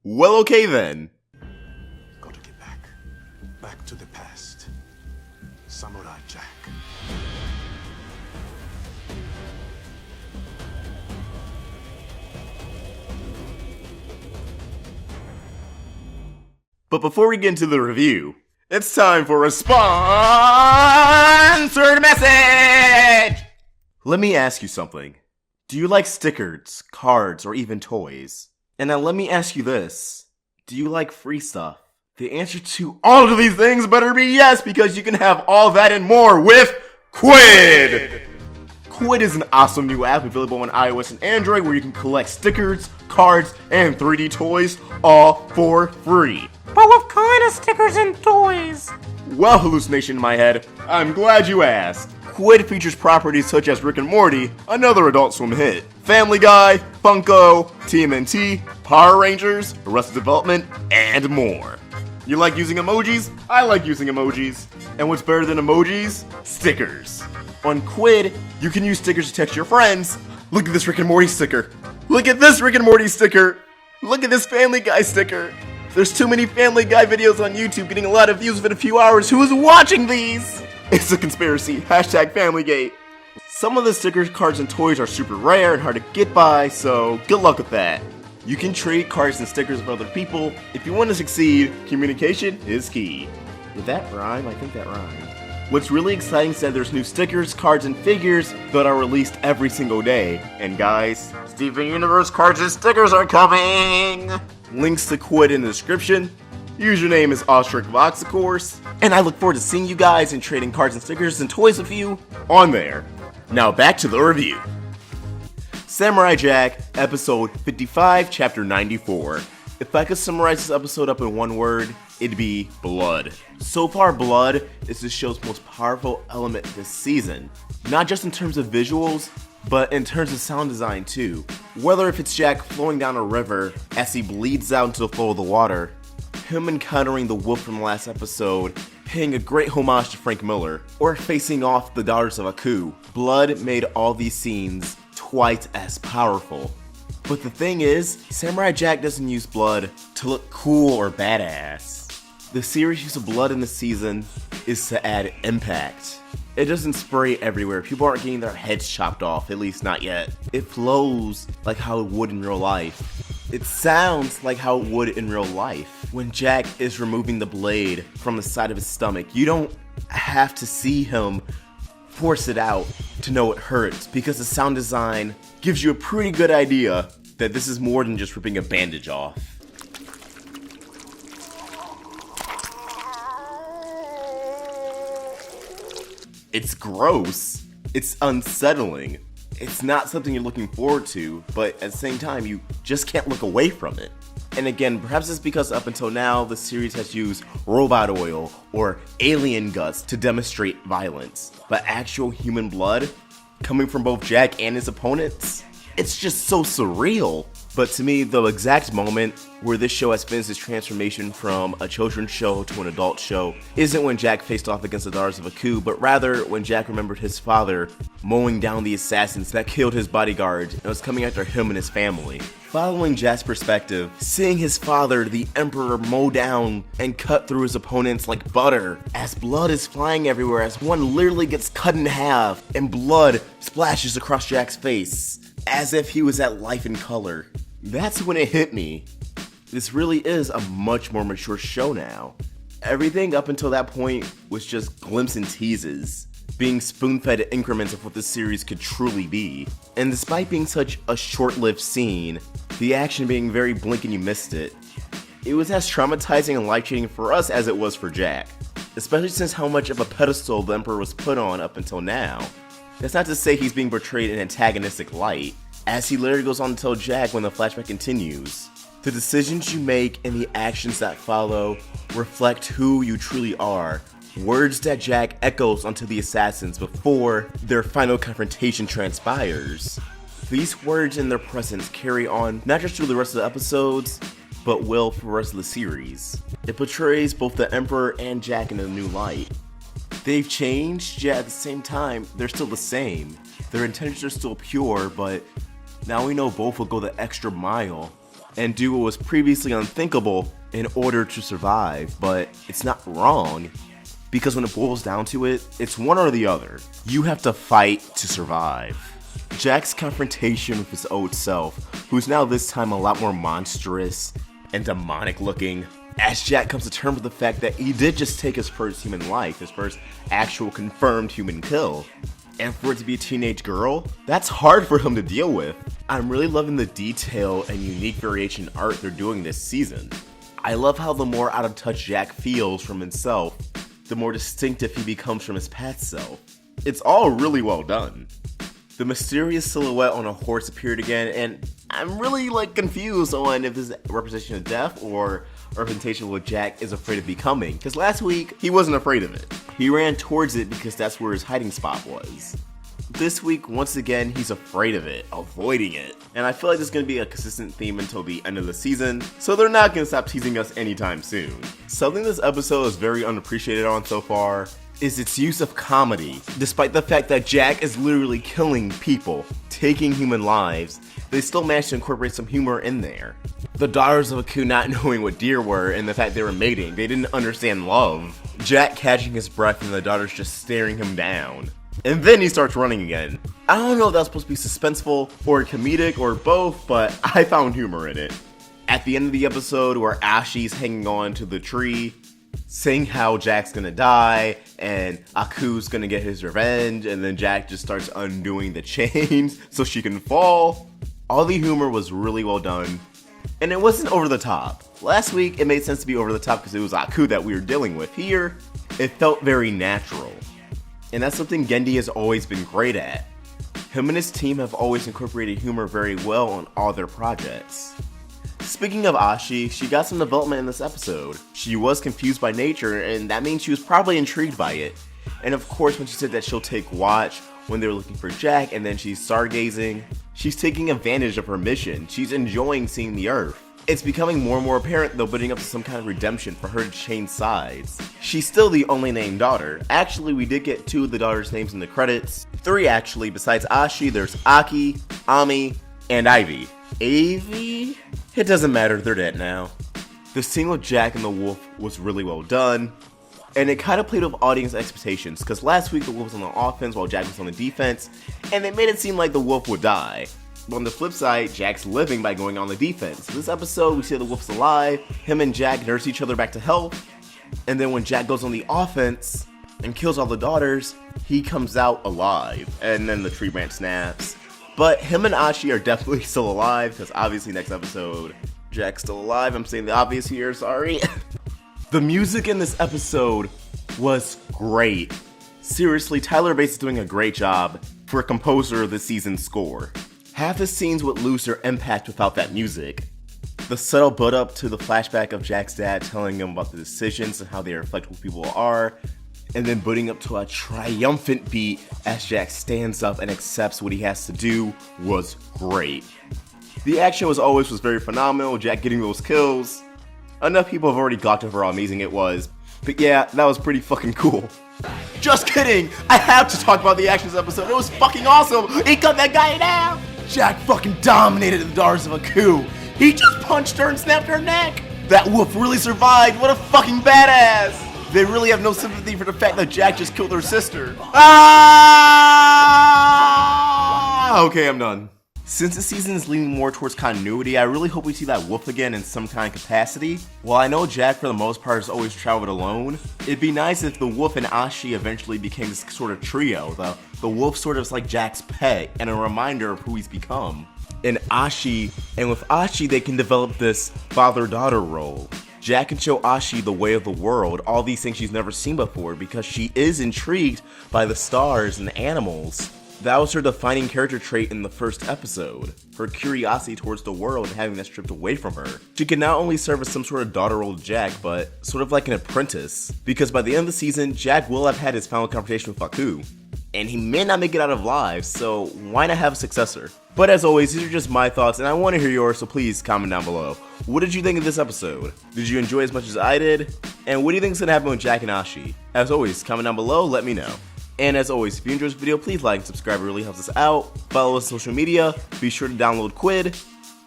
Well, okay then. Gotta get back. Back to the past. Samurai Jack. But before we get into the review, it's time for a sponsored message! Let me ask you something. Do you like stickers, cards, or even toys? And now let me ask you this. Do you like free stuff? The answer to all of these things better be yes, because you can have all that and more with Quid! Quid is an awesome new app available on iOS and Android where you can collect stickers, cards, and 3D toys all for free. But what kind of stickers and toys? Well, hallucination in my head, I'm glad you asked. Quid features properties such as Rick and Morty, another Adult Swim hit, Family Guy, Funko, TMNT, Power Rangers, Arrested Development, and more. You like using emojis? I like using emojis. And what's better than emojis? Stickers. On Quid, you can use stickers to text your friends. Look at this Rick and Morty sticker. Look at this Rick and Morty sticker. Look at this Family Guy sticker. There's too many Family Guy videos on YouTube getting a lot of views within a few hours. Who is watching these? It's a conspiracy. Hashtag FamilyGate. Some of the stickers, cards, and toys are super rare and hard to get by, so good luck with that. You can trade cards and stickers with other people. If you want to succeed, communication is key. Did that rhyme? I think that rhymed. What's really exciting is that there's new stickers, cards, and figures that are released every single day. And guys, Steven Universe cards and stickers are coming! Links to Quid in the description. Username is OstricVox, of course. And I look forward to seeing you guys and trading cards and stickers and toys with you on there. Now back to the review. Samurai Jack, episode 55, chapter 94. If I could summarize this episode up in one word, it'd be blood. So far, blood is the show's most powerful element this season. Not just in terms of visuals, but in terms of sound design too. Whether if it's Jack flowing down a river as he bleeds out into the flow of the water, him encountering the wolf from last episode, paying a great homage to Frank Miller, or facing off the daughters of Aku, blood made all these scenes twice as powerful. But the thing is, Samurai Jack doesn't use blood to look cool or badass. The series use of blood in the season is to add impact. It doesn't spray everywhere. People aren't getting their heads chopped off, at least not yet. It flows like how it would in real life. It sounds like how it would in real life. When Jack is removing the blade from the side of his stomach, you don't have to see him force it out to know it hurts, because the sound design gives you a pretty good idea that this is more than just ripping a bandage off. It's gross. It's unsettling. It's not something you're looking forward to, but at the same time, you just can't look away from it. And again, perhaps it's because up until now, the series has used robot oil or alien guts to demonstrate violence. But actual human blood, coming from both Jack and his opponents, it's just so surreal. But to me, the exact moment where this show has finished its transformation from a children's show to an adult show isn't when Jack faced off against the daughters of Aku, but rather when Jack remembered his father mowing down the assassins that killed his bodyguard and was coming after him and his family. Following Jack's perspective, seeing his father, the Emperor, mow down and cut through his opponents like butter, as blood is flying everywhere, as one literally gets cut in half and blood splashes across Jack's face, as if he was at life in color. That's when it hit me. This really is a much more mature show now. Everything up until that point was just glimpses and teases, being spoon-fed increments of what this series could truly be. And despite being such a short-lived scene, the action being very blink and you missed it, it was as traumatizing and life-changing for us as it was for Jack. Especially since how much of a pedestal the Emperor was put on up until now. That's not to say he's being portrayed in an antagonistic light, as he literally goes on to tell Jack when the flashback continues. The decisions you make and the actions that follow reflect who you truly are. Words that Jack echoes onto the assassins before their final confrontation transpires. These words and their presence carry on not just through the rest of the episodes, but will for the rest of the series. It portrays both the Emperor and Jack in a new light. They've changed, yet at the same time, they're still the same. Their intentions are still pure, but now we know both will go the extra mile and do what was previously unthinkable in order to survive, but it's not wrong, because when it boils down to it, it's one or the other. You have to fight to survive. Jack's confrontation with his old self, who's now this time a lot more monstrous and demonic looking, as Jack comes to terms with the fact that he did just take his first human life, his first actual confirmed human kill. And for it to be a teenage girl, that's hard for him to deal with. I'm really loving the detail and unique variation art they're doing this season. I love how the more out of touch Jack feels from himself, the more distinctive he becomes from his past self. It's all really well done. The mysterious silhouette on a horse appeared again, and I'm really confused on if this is a representation of death or a representation of what Jack is afraid of becoming. Because last week, he wasn't afraid of it. He ran towards it because that's where his hiding spot was. This week, once again, he's afraid of it, avoiding it. And I feel like this is going to be a consistent theme until the end of the season, so they're not going to stop teasing us anytime soon. Something this episode is very unappreciated on so far is its use of comedy. Despite the fact that Jack is literally killing people, taking human lives, they still managed to incorporate some humor in there. The daughters of Aku not knowing what deer were and the fact they were mating, they didn't understand love. Jack catching his breath and the daughters just staring him down. And then he starts running again. I don't know if that's supposed to be suspenseful or comedic or both, but I found humor in it. At the end of the episode where Ashi's hanging on to the tree, saying how Jack's gonna die and Aku's gonna get his revenge, and then Jack just starts undoing the chains so she can fall. All the humor was really well done, and it wasn't over the top. Last week, it made sense to be over the top because it was Aku that we were dealing with. Here, it felt very natural. And that's something Gendy has always been great at. Him and his team have always incorporated humor very well on all their projects. Speaking of Ashi, she got some development in this episode. She was confused by nature, and that means she was probably intrigued by it. And of course, when she said that she'll take watch when they're looking for Jack, and then she's stargazing, she's taking advantage of her mission. She's enjoying seeing the Earth. It's becoming more and more apparent, though, building up to some kind of redemption for her to change sides. She's still the only named daughter. Actually, we did get 2 of the daughters' names in the credits. 3 actually, besides Ashi, there's Aki, Ami, and Ivy. Avi? It doesn't matter, they're dead now. The scene with Jack and the wolf was really well done, and it kind of played with audience expectations, because last week the wolf was on the offense while Jack was on the defense, and they made it seem like the wolf would die. But on the flip side, Jack's living by going on the defense. This episode, we see the wolf's alive, him and Jack nurse each other back to health, and then when Jack goes on the offense and kills all the daughters, he comes out alive, and then the tree branch snaps. But him and Ashi are definitely still alive, because obviously next episode, Jack's still alive. I'm saying the obvious here, sorry. The music in this episode was great. Seriously, Tyler Bates is doing a great job for a composer of this season's score. Half the scenes would lose their impact without that music. The subtle build up to the flashback of Jack's dad telling him about the decisions and how they reflect who people are, and then building up to a triumphant beat as Jack stands up and accepts what he has to do was great. The action was very phenomenal, Jack getting those kills. Enough people have already gawked over how amazing it was, but yeah, that was pretty fucking cool. Just kidding! I have to talk about the action this episode, it was fucking awesome! He cut that guy down! Jack fucking dominated the daughters of Aku! He just punched her and snapped her neck! That wolf really survived, what a fucking badass! They really have no sympathy for the fact that Jack just killed her sister. Ah! Okay, I'm done. Since the season is leaning more towards continuity, I really hope we see that wolf again in some kind of capacity. While I know Jack for the most part has always traveled alone, it'd be nice if the wolf and Ashi eventually became this sort of trio. The wolf sort of is like Jack's pet and a reminder of who he's become. And with Ashi they can develop this father-daughter role. Jack can show Ashi the way of the world, all these things she's never seen before, because she is intrigued by the stars and the animals. That was her defining character trait in the first episode, her curiosity towards the world and having that stripped away from her. She can not only serve as some sort of daughter role to Jack, but sort of like an apprentice, because by the end of the season, Jack will have had his final confrontation with Aku, and he may not make it out of live, so why not have a successor? But as always, these are just my thoughts, and I want to hear yours, so please comment down below. What did you think of this episode? Did you enjoy as much as I did? And what do you think is going to happen with Jack and Ashi? As always, comment down below, let me know. And as always, if you enjoyed this video, please like and subscribe, it really helps us out. Follow us on social media, be sure to download Quid,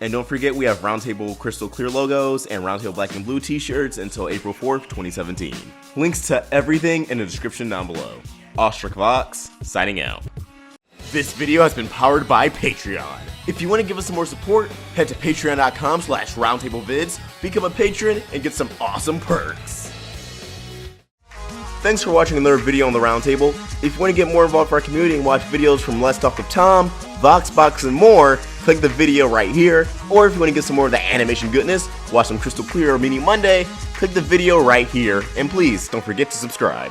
And don't forget, we have Roundtable Crystal Clear logos and Roundtable Black and Blue t-shirts until April 4th, 2017. Links to everything in the description down below. Vox, signing out. This video has been powered by Patreon. If you want to give us some more support, head to patreon.com/roundtablevids, become a patron, and get some awesome perks. Thanks for watching another video on the Roundtable. If you want to get more involved with our community and watch videos from Let's Talk with Tom, Voxbox, and more, click the video right here. Or if you want to get some more of the animation goodness, watch some Crystal Clear or Meeting Monday, click the video right here. And please, don't forget to subscribe.